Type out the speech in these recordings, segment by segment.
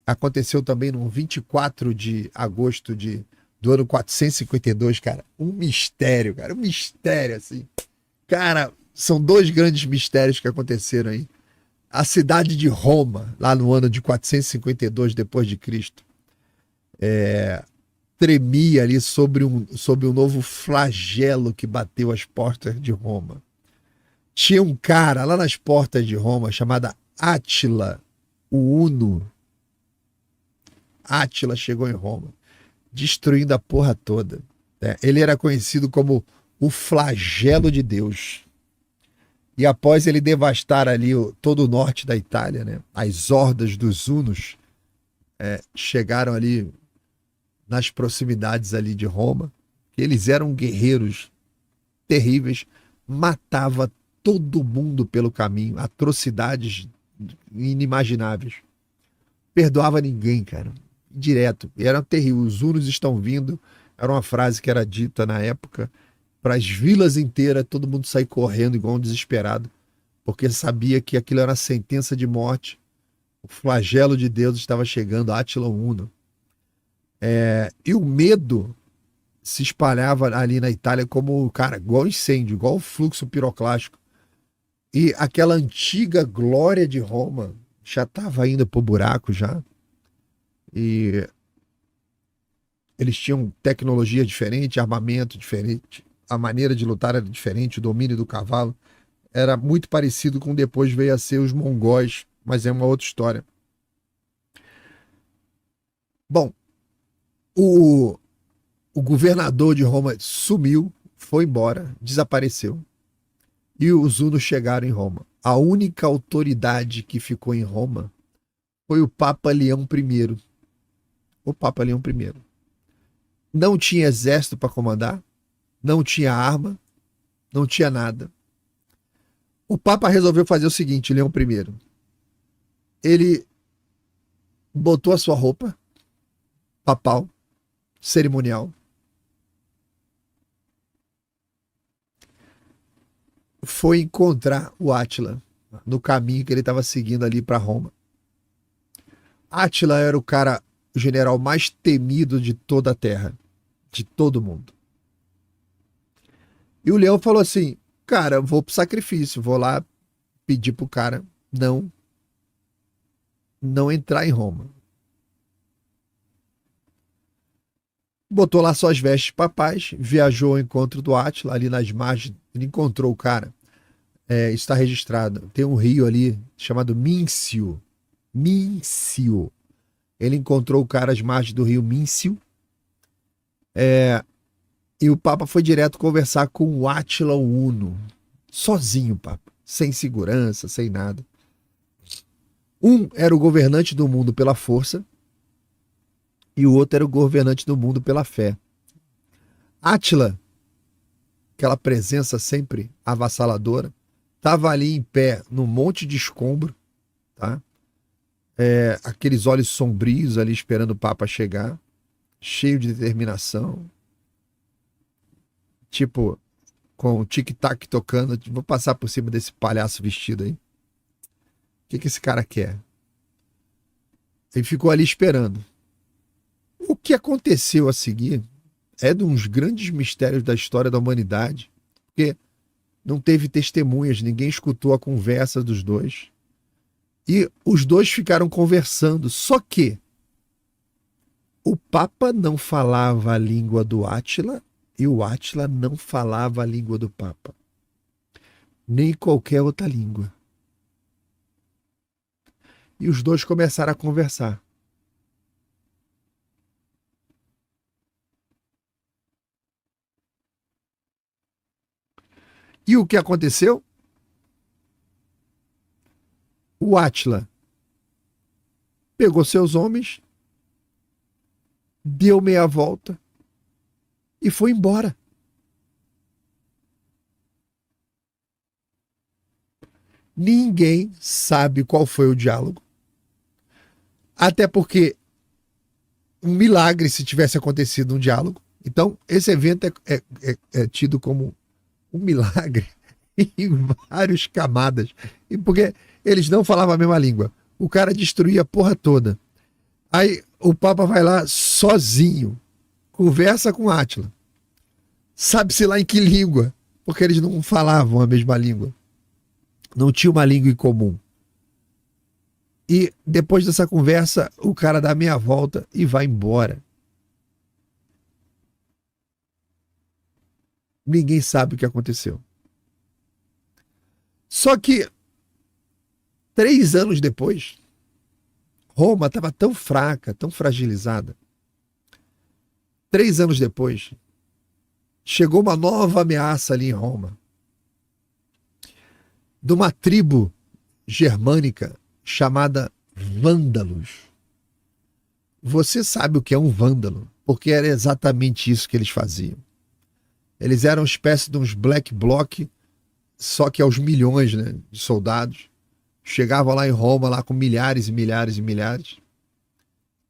Aconteceu também no 24 de agosto do ano 452, cara. Um mistério, cara. Um mistério, assim. Cara, são dois grandes mistérios que aconteceram aí. A cidade de Roma, lá no ano de 452 depois de Cristo, tremia ali sobre um novo flagelo que bateu as portas de Roma. Tinha um cara lá nas portas de Roma chamado Átila, o Uno. Átila chegou em Roma, destruindo a porra toda. Ele era conhecido como o flagelo de Deus. E após ele devastar ali todo o norte da Itália, né, as hordas dos hunos chegaram ali nas proximidades ali de Roma. Eles eram guerreiros terríveis, matava todo mundo pelo caminho, atrocidades inimagináveis. Perdoava ninguém, cara. Direto. E era terrível. Os hunos estão vindo. Era uma frase que era dita na época para as vilas inteiras, todo mundo sair correndo igual um desesperado, porque sabia que aquilo era uma sentença de morte. O flagelo de Deus estava chegando, Átila Uno. E o medo se espalhava ali na Itália como, cara, igual incêndio, igual fluxo piroclástico. E aquela antiga glória de Roma já estava indo pro buraco já. E eles tinham tecnologia diferente, armamento diferente, a maneira de lutar era diferente, o domínio do cavalo era muito parecido com depois veio a ser os mongóis, mas é uma outra história. Bom, o governador de Roma sumiu, foi embora, desapareceu. E os hunos chegaram em Roma. A única autoridade que ficou em Roma foi o Papa Leão I. O Papa Leão I. Não tinha exército para comandar, não tinha arma, não tinha nada. O Papa resolveu fazer o seguinte, Leão I. Ele botou a sua roupa papal, cerimonial, foi encontrar o Átila no caminho que ele estava seguindo ali para Roma. Átila era o general mais temido de toda a terra, de todo mundo. E o leão falou assim, cara, eu vou pro sacrifício, vou lá pedir pro cara não entrar em Roma. Botou lá suas vestes papais, viajou ao encontro do Átila, ali nas margens, ele encontrou o cara. Está registrado. Tem um rio ali chamado Mincio. Mincio. Ele encontrou o cara às margens do rio Mincio. E o Papa foi direto conversar com o Átila Uno. Sozinho, Papa. Sem segurança, sem nada. Um era o governante do mundo pela força e o outro era o governante do mundo pela fé. Átila, aquela presença sempre avassaladora, estava ali em pé num monte de escombro, tá? Aqueles olhos sombrios ali esperando o Papa chegar, cheio de determinação, tipo, com o tic-tac tocando, vou passar por cima desse palhaço vestido aí. O que esse cara quer? Ele ficou ali esperando. O que aconteceu a seguir é de uns grandes mistérios da história da humanidade, porque não teve testemunhas, ninguém escutou a conversa dos dois. E os dois ficaram conversando, só que o Papa não falava a língua do Átila e o Átila não falava a língua do Papa. Nem qualquer outra língua. E os dois começaram a conversar. E o que aconteceu? O Átila pegou seus homens, deu meia volta e foi embora. Ninguém sabe qual foi o diálogo. Até porque um milagre se tivesse acontecido um diálogo. Então, esse evento é tido como um milagre em várias camadas. E porque eles não falavam a mesma língua. O cara destruía a porra toda. Aí o Papa vai lá sozinho, conversa com Átila. Sabe-se lá em que língua, porque eles não falavam a mesma língua. Não tinha uma língua em comum. E depois dessa conversa, o cara dá meia volta e vai embora. Ninguém sabe o que aconteceu. Só que 3 anos depois, Roma estava tão fraca, tão fragilizada. 3 anos depois, chegou uma nova ameaça ali em Roma, de uma tribo germânica chamada Vândalos. Você sabe o que é um vândalo, porque era exatamente isso que eles faziam. Eles eram uma espécie de uns black bloc, só que aos milhões, né, de soldados. Chegavam lá em Roma lá com milhares e milhares e milhares,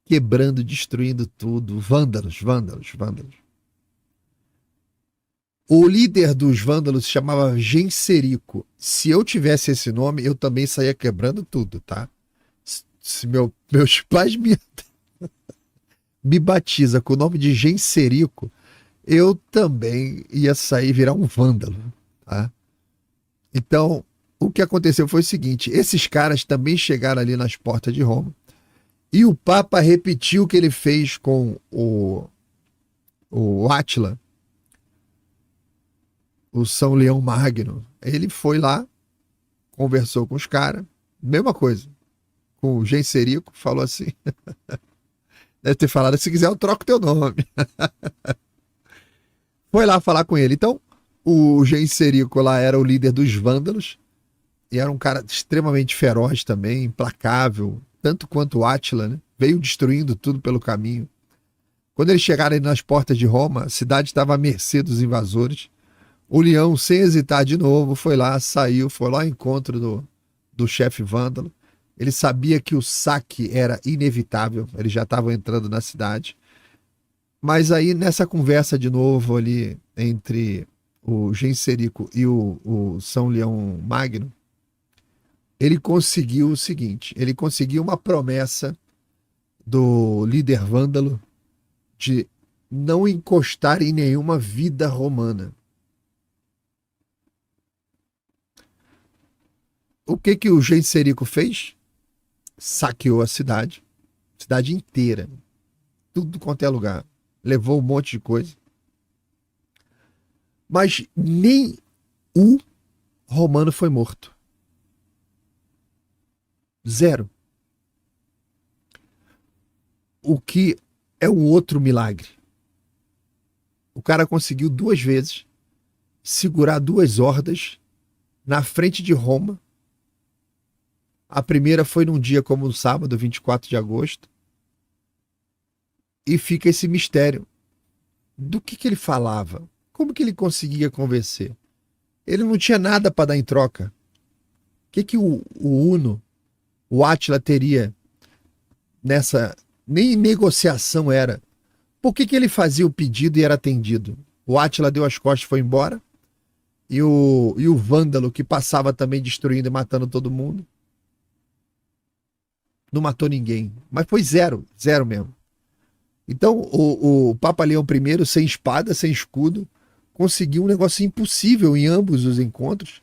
quebrando, destruindo tudo. Vândalos, vândalos, vândalos. O líder dos vândalos se chamava Genserico. Se eu tivesse esse nome, eu também saía quebrando tudo, tá? Se meus pais me batizam com o nome de Genserico, eu também ia sair virar um vândalo, tá? Então, o que aconteceu foi o seguinte: esses caras também chegaram ali nas portas de Roma e o Papa repetiu o que ele fez com o Átila, o São Leão Magno. Ele foi lá, conversou com os caras, mesma coisa, com o Genserico, falou assim, deve ter falado, se quiser eu troco teu nome. Foi lá falar com ele. Então, o Genserico lá era o líder dos vândalos, e era um cara extremamente feroz também, implacável, tanto quanto o Átila, né? Veio destruindo tudo pelo caminho. Quando eles chegaram ali nas portas de Roma, a cidade estava à mercê dos invasores. O leão, sem hesitar de novo, foi lá, saiu, foi lá ao encontro do chefe vândalo. Ele sabia que o saque era inevitável, eles já estavam entrando na cidade. Mas aí, nessa conversa de novo ali entre o Genserico e o São Leão Magno, ele conseguiu o seguinte: ele conseguiu uma promessa do líder vândalo de não encostar em nenhuma vida romana. O que o Genserico fez? Saqueou a cidade inteira, tudo quanto é lugar, levou um monte de coisa, mas nem um romano foi morto. Zero. O que é um outro milagre. O cara conseguiu 2 vezes segurar 2 hordas na frente de Roma. A primeira foi num dia como o sábado, 24 de agosto. E fica esse mistério. Do que ele falava? Como que ele conseguia convencer? Ele não tinha nada para dar em troca. O que o Uno, o Átila, teria nessa... Nem negociação era. Por que ele fazia o pedido e era atendido? O Átila deu as costas e foi embora. E o vândalo, que passava também destruindo e matando todo mundo, não matou ninguém. Mas foi zero mesmo. Então o Papa Leão I, sem espada, sem escudo, conseguiu um negócio impossível em ambos os encontros.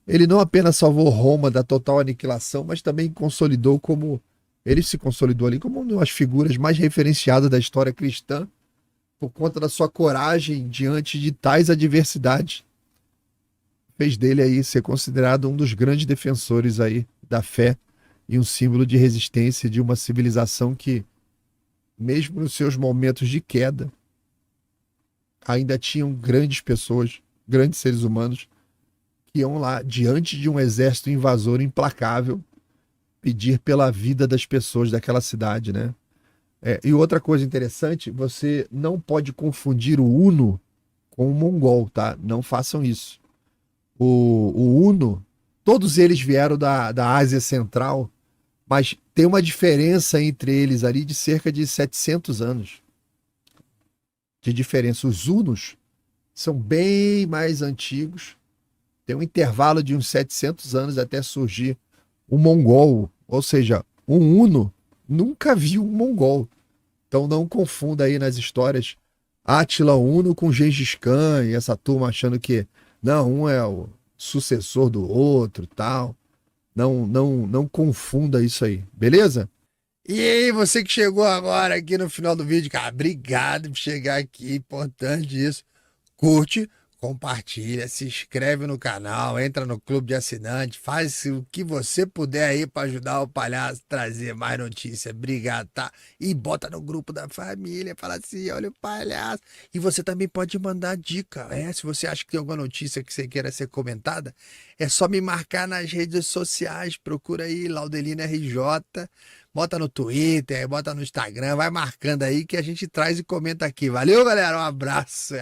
Ele não apenas salvou Roma da total aniquilação, mas também consolidou como... Ele se consolidou ali como uma das figuras mais referenciadas da história cristã, por conta da sua coragem diante de tais adversidades. Fez dele aí ser considerado um dos grandes defensores aí da fé e um símbolo de resistência de uma civilização que, mesmo nos seus momentos de queda, ainda tinham grandes pessoas, grandes seres humanos, que iam lá diante de um exército invasor implacável pedir pela vida das pessoas daquela cidade, né? E outra coisa interessante, você não pode confundir o Uno com o Mongol, tá? Não façam isso. O Uno, todos eles vieram da Ásia Central, mas tem uma diferença entre eles ali de cerca de 700 anos de diferença. Os Unos são bem mais antigos, tem um intervalo de uns 700 anos até surgir o Mongol, ou seja, um Uno nunca viu um mongol. Então não confunda aí nas histórias Átila Uno com Gengis Khan e essa turma achando que não, um é o sucessor do outro, tal. Não confunda isso aí, beleza? E aí, você que chegou agora aqui no final do vídeo, cara, obrigado por chegar aqui, importante isso. Curte, compartilha, se inscreve no canal, entra no clube de assinantes, faz o que você puder aí para ajudar o Palhaço a trazer mais notícia. Obrigado, tá? E bota no grupo da família, fala assim, olha o Palhaço. E você também pode mandar dica, se você acha que tem alguma notícia que você queira ser comentada, é só me marcar nas redes sociais, procura aí Laudelino RJ, bota no Twitter, bota no Instagram, vai marcando aí que a gente traz e comenta aqui. Valeu, galera, um abraço.